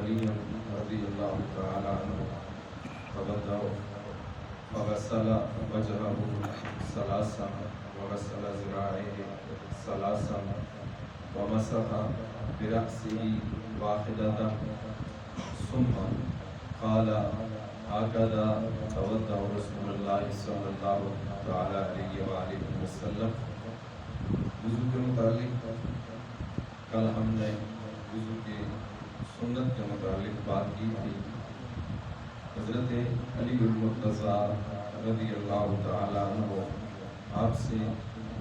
علي رضي الله تعالى عنه توضأ فغسل وجهه ثلاثا وغسل ذراعيه ثلاثا ومسح برأسه واحدة ثم قال هكذا توضأ رسول الله صلى الله تعالى عليه وآله وسلم۔ وضو کے متعلق کل ہم نے وضو کی سنت کے متعلق بات کی تھی۔ حضرت علی المرتضیٰ رضی اللہ تعالی عنہ آپ سے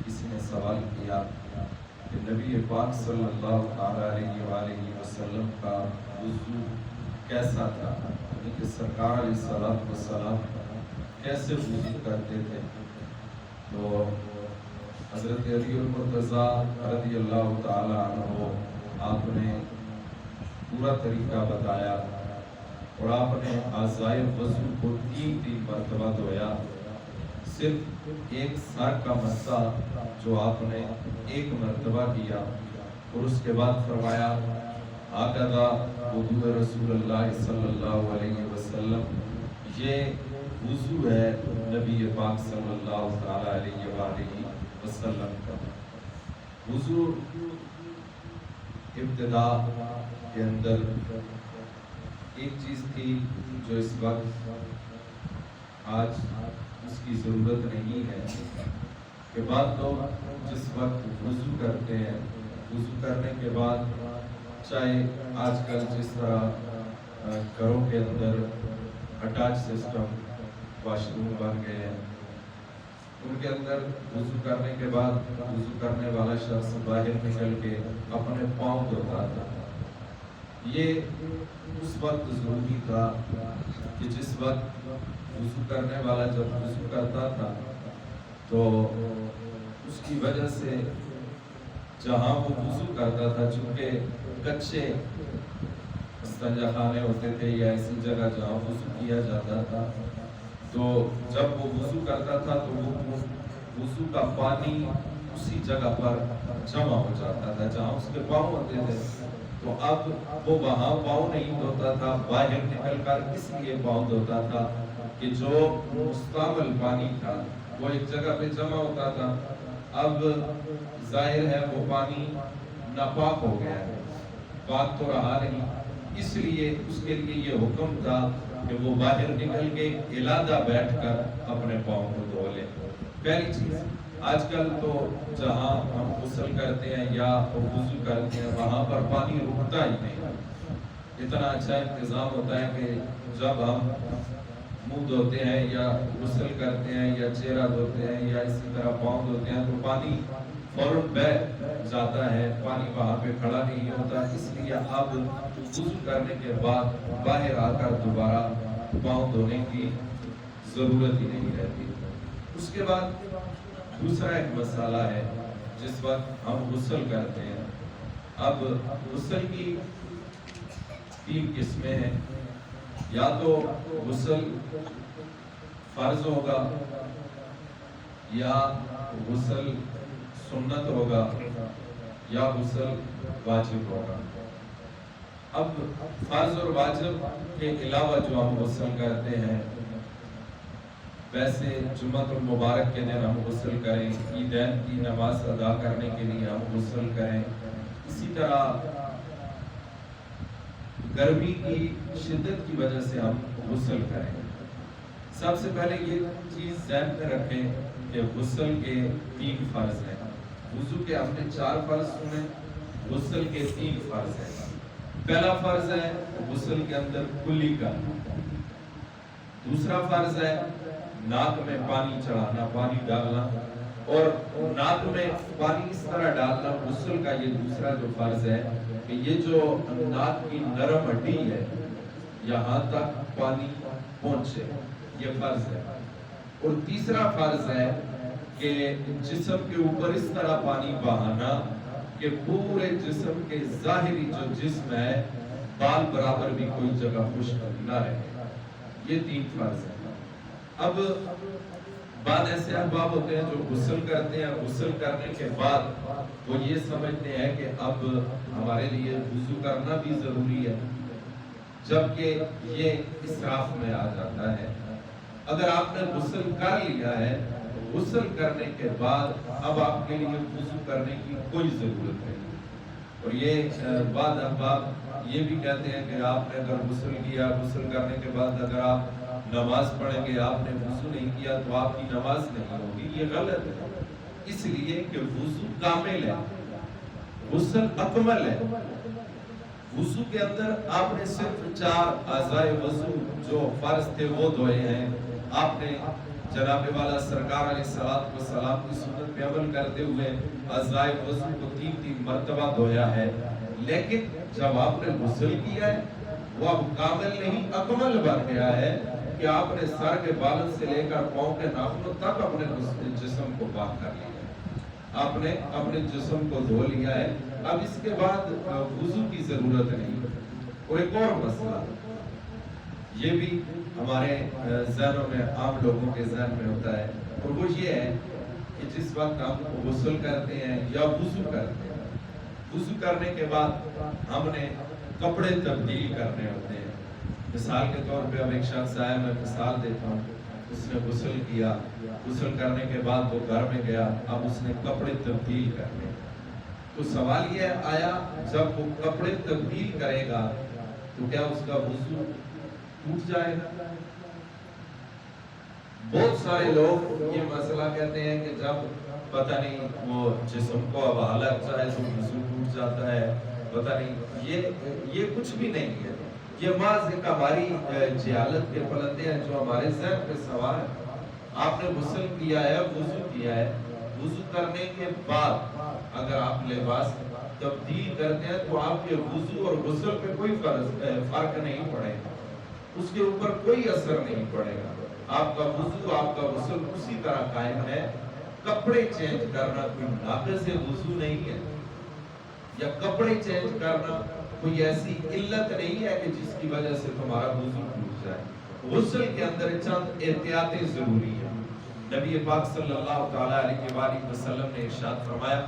کسی نے سوال کیا کہ نبی پاک صلی اللہ علیہ وآلہ وسلم کا وضو کیسا تھا، یعنی کہ سرکار علیہ السلام کیسے وضو کرتے تھے؟ تو حضرت علی المرتضیٰ رضی اللہ تعالی عنہ آپ نے پورا طریقہ بتایا اور آپ نے اعضائے وضو کو 3 مرتبہ دھویا۔ صرف ایک سر کا مسح جو آپ نے 1 مرتبہ کیا اور اس کے بعد فرمایا هكذا وضوء رسول اللہ صلی اللہ علیہ وسلم، یہ وضو ہے نبی پاک صلی اللہ علیہ وآلہ وسلم کا۔ وضو ابتدا کے اندر ایک چیز تھی جو اس وقت آج اس کی ضرورت نہیں ہے کہ بعض لوگ جس وقت وضو کرتے ہیں، وضو کرنے کے بعد چاہے آج کل جس طرح گھروں کے اندر اٹیچ سسٹم واش روم بن گئے ہیں، ان کے اندر وضو کرنے کے بعد وضو کرنے والا شخص باہر نکل کے اپنے پاؤں دھوتا تھا۔ یہ اس وقت ضروری تھا کہ جس وقت وضو کرنے والا جب وضو کرتا تھا تو اس کی وجہ سے جہاں وہ وضو کرتا تھا، چونکہ کچے استنجا خانے ہوتے تھے یا ایسی جگہ جہاں وضو کیا جاتا تھا، تو جب وہ وضو کرتا تھا تو وہ وضو کا پانی اسی جگہ پر جمع ہو جاتا تھا جہاں اس کے پاؤں ہوتے تھے۔ تو اب وہ وہاں پاؤں نہیں دھوتا تھا، باہر نکل کر اس لیے پاؤں دھوتا تھا کہ جو مستعمل پانی تھا وہ ایک جگہ پہ جمع ہوتا تھا۔ اب ظاہر ہے وہ پانی ناپاک ہو گیا ہے، پاک تو رہا نہیں، اس لیے اس کے لیے یہ حکم تھا کہ وہ باہر نکل کے علیحدہ بیٹھ کر اپنے پاؤں کو دھو لے۔ پہلی چیز، آج کل تو جہاں ہم غسل کرتے ہیں یا وضو کرتے ہیں وہاں پر پانی رکتا ہی نہیں، اتنا اچھا انتظام ہوتا ہے کہ جب ہم منہ دھوتے ہیں یا غسل کرتے ہیں یا چہرہ دھوتے ہیں یا اسی طرح پاؤں دھوتے ہیں تو پانی فوراً بہہ جاتا ہے، پانی وہاں پہ کھڑا نہیں ہوتا۔ اس لیے اب وضو کرنے کے بعد باہر آ کر دوبارہ پاؤں دھونے کی ضرورت ہی نہیں رہتی۔ اس کے بعد دوسرا ایک مسئلہ ہے، جس وقت ہم غسل کرتے ہیں، اب غسل کی 3 قسمیں ہیں، یا تو غسل فرض ہوگا یا غسل سنت ہوگا یا غسل واجب ہوگا۔ اب فرض اور واجب کے علاوہ جو ہم غسل کرتے ہیں، ویسے جمعہ المبارک کے دن ہم غسل کریں، عیدین کی نماز ادا کرنے کے لیے ہم غسل کریں، اسی طرح گرمی کی شدت کی وجہ سے ہم غسل کریں۔ سب سے پہلے یہ چیز ذہن میں رکھیں کہ غسل کے 3 فرض ہیں۔ وضو کے ہم نے 4 فرض سنے، غسل کے 3 فرض ہیں۔ پہلا فرض ہے غسل کے اندر کلی کا، دوسرا فرض ہے ناک میں پانی چڑھانا، پانی ڈالنا، اور ناک میں پانی اس طرح ڈالنا غسل کا یہ دوسرا جو فرض ہے کہ یہ جو ناک کی نرم ہڈی ہے یہاں تک پانی پہنچے، یہ فرض ہے۔ اور تیسرا فرض ہے کہ جسم کے اوپر اس طرح پانی بہانا کہ پورے جسم کے ظاہری جو جسم ہے بال برابر بھی کوئی جگہ خشک نہ رہے، یہ 3 فرض ہے۔ اب بعد ایسے احباب ہوتے ہیں جو غسل کرتے ہیں، غسل کرنے کے بعد وہ یہ سمجھتے ہیں کہ اب ہمارے لیے وضو کرنا بھی ضروری ہے، جبکہ یہ اسراف میں آ جاتا ہے۔ اگر آپ نے غسل کر لیا ہے، غسل کرنے کے بعد اب آپ کے لیے وضو کرنے کی کوئی ضرورت نہیں۔ اور یہ بعض احباب یہ بھی کہتے ہیں کہ آپ نے اگر غسل کیا، غسل کرنے کے بعد اگر آپ نماز پڑھیں گے، آپ نے وضو نہیں کیا تو آپ کی نماز نہیں ہوگی۔ یہ غلط ہے، اس لیے کہ وضو کامل ہے، غسل اکمل ہے۔ وضو کے اندر آپ نے صرف 4 اعضائے وضو جو فرض تھے وہ دھوئے ہیں۔ آپ نے جناب والا سرکار علیہ السلام کی سنت پہ عمل کرتے ہوئے اعضائے وضو کو 3 مرتبہ دھویا ہے، لیکن جب آپ نے غسل کیا ہے وہ اب کامل نہیں اکمل بن گیا ہے کہ آپ نے سر کے بالوں سے لے کر پاؤں کے ناخنوں تک اپنے جسم کو پاک کر لیا ہے، آپ نے اپنے جسم کو دھو لیا ہے۔ اب اس کے بعد وضو کی ضرورت نہیں۔ اور ایک اور مسئلہ یہ بھی ہمارے ذہنوں میں، عام لوگوں کے ذہن میں ہوتا ہے، اور وہ یہ ہے کہ جس وقت ہم غسل کرتے ہیں یا وضو کرتے ہیں، وضو کرنے کے بعد ہم نے کپڑے تبدیل کرنے ہوتے ہیں۔ مثال کے طور پہ اب ایک شخص آیا، میں مثال دیتا ہوں، اس نے غسل کیا، غسل کرنے کے بعد وہ گھر میں گیا، اب اس نے کپڑے تبدیل کرنے، تو سوال یہ آیا جب وہ کپڑے تبدیل کرے گا تو کیا اس کا وضو ٹوٹ جائے گا؟ بہت سارے لوگ یہ مسئلہ کہتے ہیں کہ جب پتہ نہیں وہ جسم کو اب حالت چاہے تو وضو ٹوٹ جاتا ہے، پتہ نہیں، یہ کچھ بھی نہیں ہے۔ یہ محض ایک ہماری جہالت کے پلندے ہیں جو ہمارے ذہن پہ سوار ہے۔ آپ نے غسل کیا ہے، وضو کیا ہے، وضو کرنے کے بعد اگر آپ لباس تبدیل کرتے ہیں تو آپ کے وضو اور غسل پہ کوئی فرق نہیں پڑے گا، اس کے اوپر کوئی اثر نہیں پڑے گا۔ آپ کا وضو، آپ کا غسل اسی طرح قائم ہے۔ کپڑے چینج کرنا کوئی ناقص وضو نہیں ہے، یا کپڑے چینج کرنا کوئی ایسی علت نہیں ہے کہ جس کی وجہ سے تمہارا وضو ٹوٹ جائے۔ غسل کے اندر چند احتیاطیں ضروری ہیں۔ نبی پاک صلی اللہ تعالی علیہ وآلہ وسلم نے ارشاد فرمایا،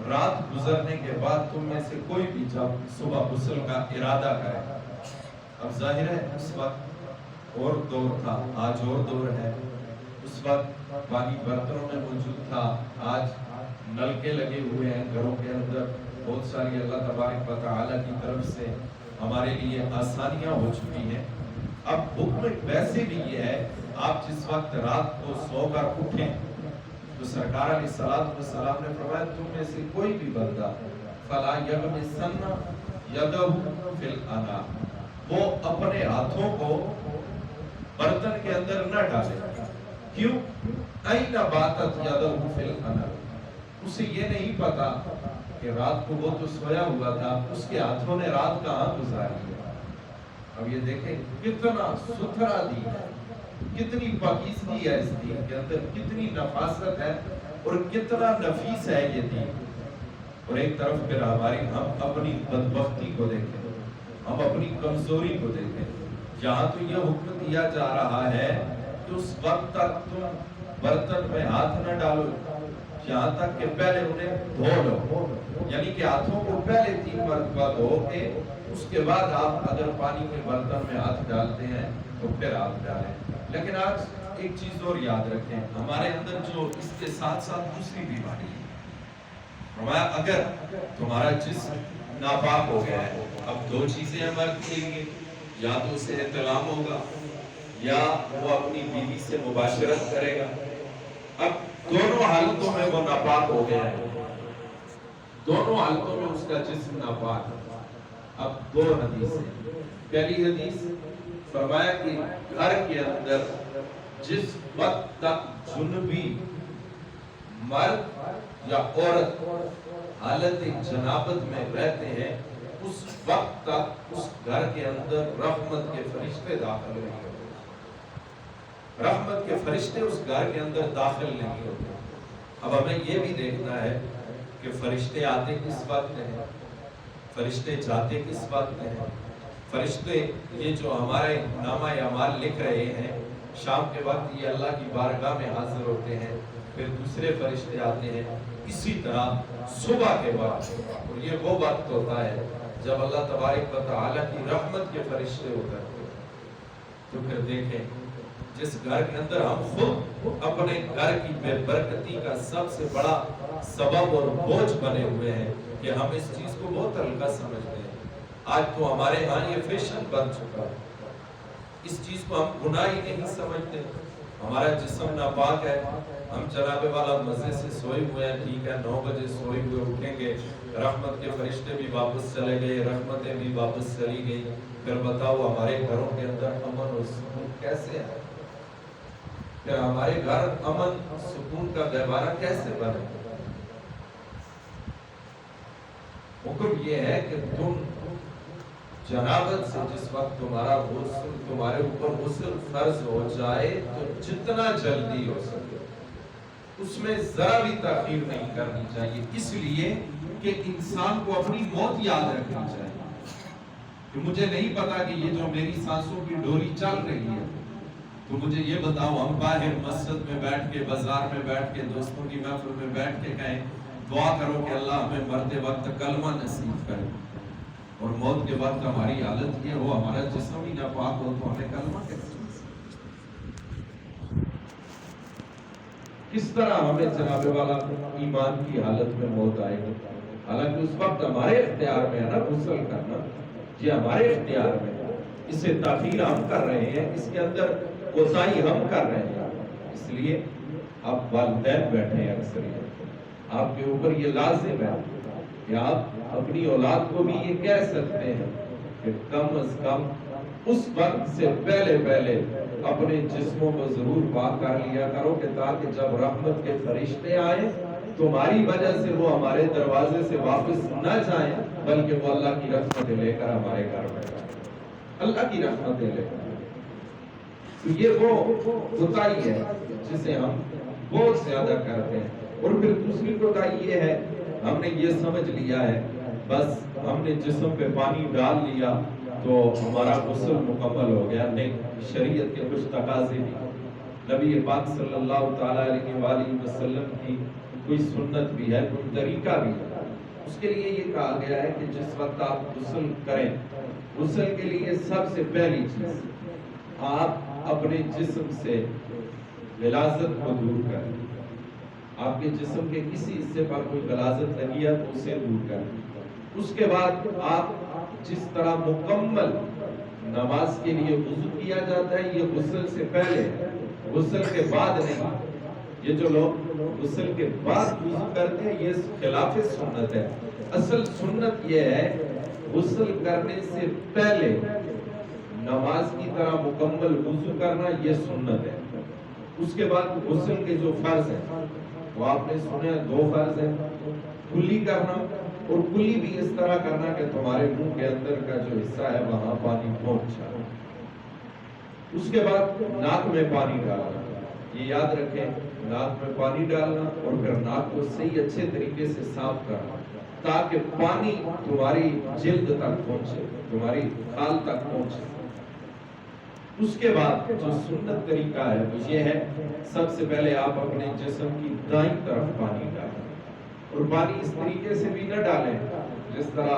رات گزرنے کے بعد تم میں سے کوئی بھی جب صبح غسل کا ارادہ کرے، اب ظاہر ہے اس وقت اور دور تھا، آج اور دور ہے، اس وقت پانی برتنوں میں موجود تھا، آج نلکے لگے ہوئے ہیں گھروں کے اندر، بہت ساری اللہ تبارک و تعالی کی طرف سے ہمارے لیے آسانیاں ہو چکی ہیں۔ اب حکم ویسے بھی یہ ہے، آپ جس وقت رات کو سو کر اٹھیں تو سرکار علیہ السلام نے فرمایا تم میں سے کوئی بھی بندہ فلا یغمسن یدہ فی الاناء، وہ اپنے ہاتھوں کو برتن کے اندر نہ ڈالے۔ کیوں؟ این باتت یدہ فی الاناء، اسے یہ نہیں پتا کہ رات کو وہ تو سویا ہوا تھا، اس کے ہاتھوں نے رات کہاں گزاری ہے۔ اب یہ دیکھیں کتنا ستھرا دین ہے، کتنی پاکیزگی ہے اس دین کے اندر، کتنی نفاست ہے اور کتنا نفیس ہے یہ دین۔ اور ایک طرف پھر ہم اپنی بدبختی کو دیکھیں، ہم اپنی کمزوری کو دیکھیں۔ یہاں تو یہ حکم دیا جا رہا ہے کہ اس وقت تک تم برتن میں ہاتھ نہ ڈالو یہاں تک کہ پہلے انہیں دھو لو، یعنی کہ ہاتھوں کو پہلے 3 مرتبہ دھو کے اس کے بعد آپ اگر پانی کے برتن میں ہاتھ ڈالتے ہیں تو پھر آپ ڈالیں۔ لیکن آج ایک چیز اور یاد رکھیں، ہمارے اندر جو اس کے ساتھ ساتھ دوسری بیماری ہے، فرمایا اگر تمہارا جسم ناپاک ہو گیا ہے، اب 2 چیزیں ہمارے لیے، یا تو اسے احتلام ہوگا یا وہ اپنی بیوی سے مباشرت کرے گا۔ اب دونوں حالتوں میں وہ ناپاک ہو گیا ہے، دونوں حالتوں میں اس کا جسم ناپاک ہے۔ اب 2 حدیثیں، پہلی حدیث فرمایا کہ گھر کے اندر جس وقت تک جنبی مرد یا عورت حالت جنابت میں رہتے ہیں اس وقت تک اس گھر کے اندر رحمت کے فرشتے داخل نہیں ہوتے، رحمت کے فرشتے اس گھر کے اندر داخل نہیں ہوتے۔ اب ہمیں یہ بھی دیکھنا ہے کہ فرشتے آتے کس وقت ہیں، فرشتے جاتے کس وقت ہیں۔ فرشتے یہ جو ہمارے نامہ اعمال لکھ رہے ہیں، شام کے وقت یہ اللہ کی بارگاہ میں حاضر ہوتے ہیں، پھر دوسرے فرشتے آتے ہیں، اسی طرح صبح کے وقت، اور یہ وہ وقت ہوتا ہے جب اللہ تبارک و تعالیٰ کی رحمت کے فرشتے اترتے تو پھر دیکھیں جس گھر کے اندر ہم خود اپنے گھر کی بے برکتی کا سب سے بڑا سبب اور بوجھ بنے ہوئے ہیں کہ ہم اس چیز کو بہت ہلکا سمجھتے ہیں. آج تو ہمارے ہاں یہ فیشن بن چکا ہے. اس چیز کو ہم گناہ ہی نہیں سمجھتے. ہمارا جسم ناپاک ہے, ہم جناب والا مزے سے سوئے ہوئے ہیں, ٹھیک ہے 9 بجے سوئے ہوئے اٹھیں گے, رحمت کے فرشتے بھی واپس چلے گئے, رحمتیں بھی واپس چلی گئی. پھر بتاؤ ہمارے گھروں کے اندر امن اور سکون کیسے ہے؟ پھر ہمارے گھر امن سکون کا گہوارہ کیسے بنے؟ حکم یہ ہے کہ تم جنابت سے جس وقت تمہارا غسل تمہارے اوپر غسل فرض ہو جائے تو جتنا جلدی ہو سکے اس میں ذرا بھی تاخیر نہیں کرنی چاہیے, اس لیے کہ انسان کو اپنی موت یاد رکھنی چاہیے کہ مجھے نہیں پتا کہ یہ جو میری سانسوں کی ڈوری چل رہی ہے, تو مجھے یہ بتاؤ ہم باہر مسجد میں بیٹھ کے, بازار میں بیٹھ کے, دوستوں کی محفل میں بیٹھ کے کہیں دعا کرو کہ اللہ ہمیں مرتے وقت کلمہ نصیب کرے, اور موت کے وقت ہماری حالت یہ ہو ہمارا جسم ہی ناپاک ہو تو ہمیں کلمہ کیسے؟ کس طرح ہمیں جناب والا ایمان کی حالت میں موت آئے گی؟ حالانکہ اس وقت ہمارے اختیار میں ہے نا غسل کرنا, یہ ہمارے اختیار میں ہے. اسے تاخیر ہم کر رہے ہیں, اس کے اندر کوتاہی ہم کر رہے ہیں. اس لیے آپ والدین بیٹھے ہیں, اکثر آپ کے اوپر یہ لازم ہے کہ آپ اپنی اولاد کو بھی یہ کہہ سکتے ہیں کہ کم از کم اس وقت سے پہلے اپنے جسموں کو ضرور پاک کر لیا کرو کہ تاکہ جب رحمت کے فرشتے آئیں تمہاری وجہ سے وہ ہمارے دروازے سے واپس نہ جائیں, بلکہ وہ اللہ کی رحمتیں لے کر ہمارے گھر میں جائیں, اللہ کی رحمتیں لے کر. تو یہ وہ کوتاہی ہے جسے ہم بہت زیادہ کرتے ہیں. اور پھر دوسری کوتاہی یہ ہے, ہم نے یہ سمجھ لیا ہے بس ہم نے جسم پہ پانی ڈال لیا تو ہمارا غسل مکمل ہو گیا. نہیں, شریعت کے کچھ تقاضے بھی, نبی پاک صلی اللہ تعالی علیہ وآلہ وسلم کی کوئی سنت بھی ہے, کوئی طریقہ بھی ہے. اس کے لیے یہ کہا گیا ہے کہ جس وقت آپ غسل کریں, غسل کے لیے سب سے پہلی چیز آپ اپنے جسم سے غلاظت کو دور کریں. آپ کے جسم کے کسی حصے پر کوئی غلاظت لگی ہے تو اسے دور کریں. اس کے بعد آپ جس طرح مکمل نماز کے لیے وضو کیا جاتا ہے, یہ غسل سے پہلے, غسل کے بعد نہیں. یہ جو لوگ غسل کے بعد وضو کرتے ہیں یہ خلاف سنت ہے. اصل سنت یہ ہے غسل کرنے سے پہلے نماز کی طرح مکمل وضو کرنا, یہ سنت ہے. اس کے بعد غسل کے جو فرض ہیں وہ آپ نے سنے 2 فرض ہیں, کلی کرنا, اور کلی بھی اس طرح کرنا کہ تمہارے منہ کے اندر کا جو حصہ ہے وہاں پانی پہنچ جائے. اس کے بعد ناک میں پانی ڈالنا, یہ یاد رکھیں ناک میں پانی ڈالنا اور پھر ناک کو صحیح اچھے طریقے سے صاف کرنا تاکہ پانی تمہاری جلد تک پہنچے, تمہاری کھال تک پہنچے. اس کے بعد جو سنت طریقہ ہے وہ یہ ہے, سب سے پہلے آپ اپنے جسم کی دائیں طرف پانی ڈالیں, اور پانی اس طریقے سے بھی نہ ڈالیں جس طرح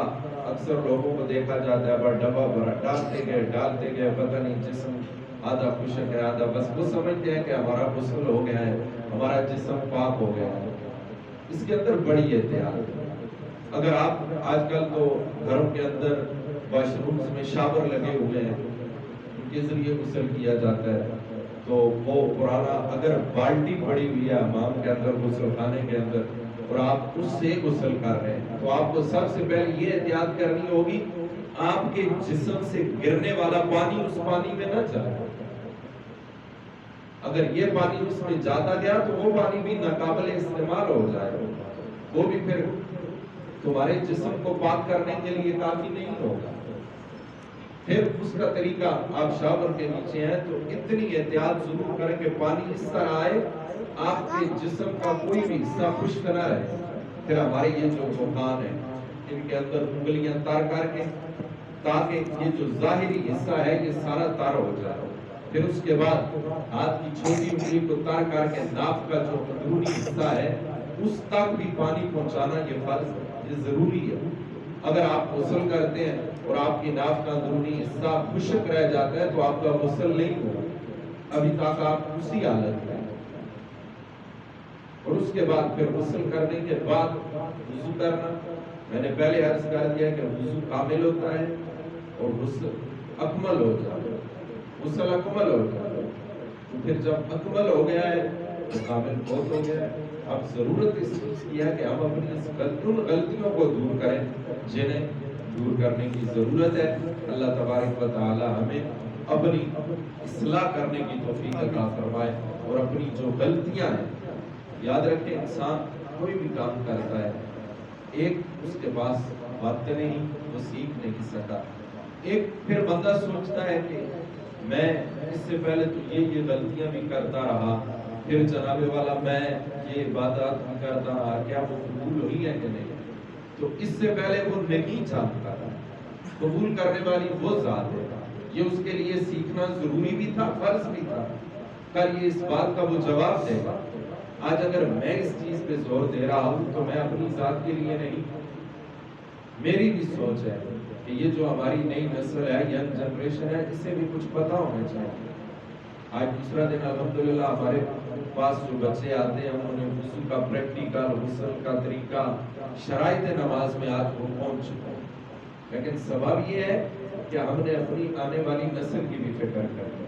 اکثر لوگوں کو دیکھا جاتا ہے بڑا ڈبہ بھرا ڈالتے گئے پتہ نہیں جسم آدھا خشک ہے آدھا, بس وہ سمجھتے ہیں کہ ہمارا غسل ہو گیا ہے, ہمارا جسم پاک ہو گیا ہے. اس کے اندر بڑی احتیاط. اگر آپ آج کل تو گھروں کے اندر واش رومز میں شاور لگے ہوئے ہیں, کے ذریعے غسل کیا جاتا ہے, تو وہ پرانا اگر بالٹی پڑی ہوئی ہے حمام کے اندر غسل خانے کے اندر اور آپ اس سے غسل کر رہے ہیں تو آپ کو سب سے پہلے یہ احتیاط کرنی ہوگی آپ کے جسم سے گرنے والا پانی اس پانی میں نہ چلے. اگر یہ پانی اس میں جاتا گیا تو وہ پانی بھی ناقابل استعمال ہو جائے گا, وہ بھی پھر تمہارے جسم کو پاک کرنے کے لیے کافی نہیں ہوگا. پھر اس کا طریقہ آپ شاور کے نیچے ہیں تو اتنی احتیاط ضرور کریں کہ پانی اس طرح آئے آپ کے جسم کا کوئی بھی حصہ خشک نہ رہے. پھر ہمارے یہ جو بخان ہے ان کے اندر انگلیاں تار کر کے تاکہ یہ جو ظاہری حصہ ہے یہ سارا تار ہو جائے. پھر اس کے بعد ہاتھ کی چھوٹی انگلی کو تار کر کے ناف کا جو اندرونی حصہ ہے اس تک بھی پانی پہنچانا یہ فرض ہے, یہ ضروری ہے. اگر آپ غسل کرتے ہیں اور آپ کی ناف کا اندرونی حصہ خشک رہ جاتا ہے تو آپ کا غسل نہیں ہوا، ابھی تک آپ اسی حالت میں، اور اس کے بعد پھر غسل کرنے کے بعد وضو کرنا. میں نے پہلے عرض کر دیا کہ وضو کامل ہوتا ہے اور غسل اکمل ہو جاتا ہے. غسل اکمل ہو جاتا ہے تو پھر جب اکمل ہو گیا ہے تو کامل بہت ہو گیا ہے. اب ضرورت اس چیز کی ہے کہ ہم اپنی ان غلطیوں کو دور کریں جنہیں دور کرنے کی ضرورت ہے. اللہ تبارک و تعالی ہمیں اپنی اصلاح کرنے کی توفیق عطا فرمائے، اور اپنی جو غلطیاں ہیں، یاد رکھیں انسان کوئی بھی کام کرتا ہے، ایک اس کے پاس باتیں نہیں، وہ سیکھ نہیں سکتا. ایک پھر بندہ سوچتا ہے کہ میں اس سے پہلے تو یہ غلطیاں بھی کرتا رہا، پھر جناب والا میں یہ عبادات بھی کرتا رہا، کیا وہ قبول ہوئی ہے کہ نہیں؟ تو اس سے پہلے وہ نہیں جانتا تھا. قبول کرنے والی وہ ذات ہے، یہ اس کے لیے سیکھنا ضروری بھی تھا، فرض بھی تھا. کل یہ اس بات کا وہ جواب دے گا. آج اگر میں اس چیز پہ زور دے رہا ہوں تو میں اپنی ذات کے لیے نہیں، میری بھی سوچ ہے کہ یہ جو ہماری نئی نسل ہے، ینگ جنریشن ہے، اسے بھی کچھ پتا ہونا چاہیے. آج دوسرا دن الحمدللہ ہمارے پاس جو بچے آتے ہیں انہوں نے وضو کا پریکٹیکل، غسل کا طریقہ، شرائط نماز میں آج وہ پہنچ چکے ہیں. لیکن سبب یہ ہے کہ ہم نے اپنی آنے والی نسل کی بھی فکر کرنی،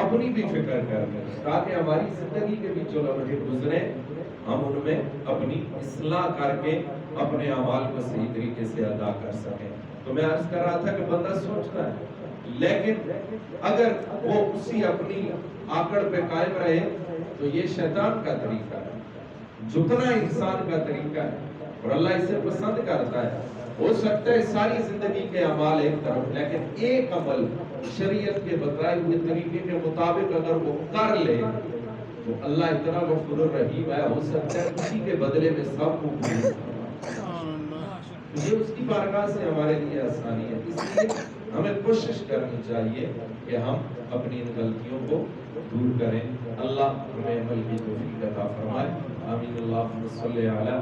اپنی بھی فکر کرنی، تاکہ ہماری زندگی کے بھی جو لمحے گزرے ہم ان میں اپنی اصلاح کر کے اپنے اعمال کو صحیح طریقے سے ادا کر سکیں. تو میں عرض کر رہا تھا کہ بندہ سوچتا ہے، لیکن اگر وہ اسی اپنی آکڑ پہ قائم رہے تو یہ شیطان کا طریقہ ہے، جھکنا انسان کا طریقہ ہے، اور اللہ اسے پسند کرتا ہے. ہو سکتا ہے ساری زندگی کے اعمال ایک طرف، لیکن ایک عمل شریعت کے بتائے ہوئے طریقے کے مطابق اگر وہ کر لے تو اللہ اتنا غفور الرحیم ہے، ہو سکتا ہے اسی کے بدلے میں سب کو یہ اس کی بارگاہ سے ہمارے لیے آسانی ہے. اس لیے ہمیں کوشش کرنی چاہیے کہ ہم اپنی ان غلطیوں کو دور کریں. اللہ ہمیں عمل کی توفیق عطا فرمائے. آمین. اللہم صلی علی